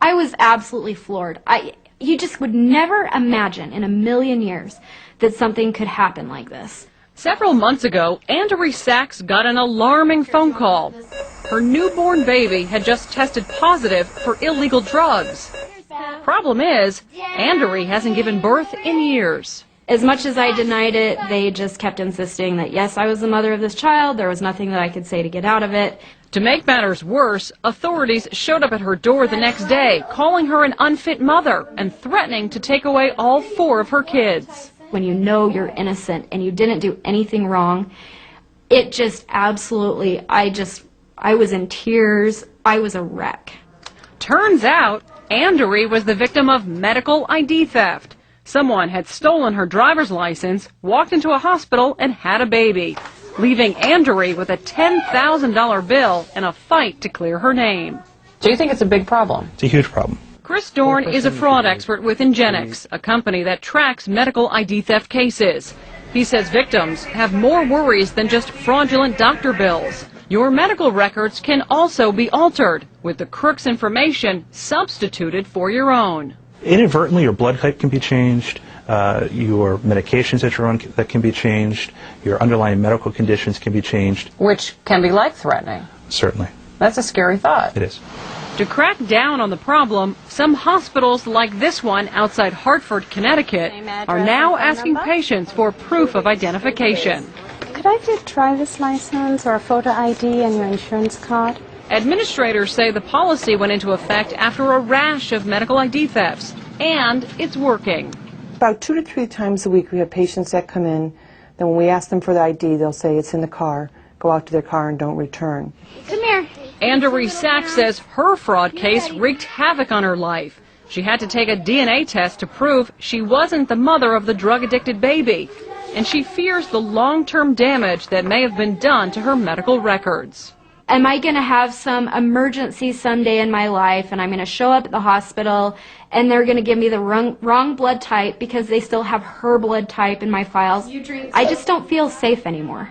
I was absolutely floored. You just would never imagine in a million years that something could happen like this. Several months ago, Andrea Sachs got an alarming phone call. Her newborn baby had just tested positive for illegal drugs. Problem is, Andrea hasn't given birth in years. As much as I denied it, they just kept insisting that, yes, I was the mother of this child. There was nothing that I could say to get out of it. To make matters worse, authorities showed up at her door the next day, calling her an unfit mother and threatening to take away all 4 of her kids. When you know you're innocent and you didn't do anything wrong, it just absolutely, I was in tears. I was a wreck. Turns out, Andrea was the victim of medical ID theft. Someone had stolen her driver's license, walked into a hospital, and had a baby, leaving Andrea with a $10,000 bill and a fight to clear her name. Do you think it's a big problem? It's a huge problem. Chris Dorn is a fraud expert with Ingenix, a company that tracks medical ID theft cases. He says victims have more worries than just fraudulent doctor bills. Your medical records can also be altered, with the crook's information substituted for your own. Inadvertently, your blood type can be changed, your medications that you're on that can be changed, your underlying medical conditions can be changed. Which can be life-threatening. Certainly. That's a scary thought. It is. To crack down on the problem, some hospitals like this one outside Hartford, Connecticut, are now asking patients for proof of identification. Could I get a driver's license or a photo ID and your insurance card? Administrators say the policy went into effect after a rash of medical ID thefts, and it's working. About 2 to 3 times a week we have patients that come in, then when we ask them for the ID, they'll say it's in the car, go out to their car and don't return. Come here. Andrea Sachs says her fraud case wreaked havoc on her life. She had to take a DNA test to prove she wasn't the mother of the drug-addicted baby, and she fears the long-term damage that may have been done to her medical records. Am I going to have some emergency someday in my life and I'm going to show up at the hospital and they're going to give me the wrong blood type because they still have her blood type in my files? I just don't feel safe anymore.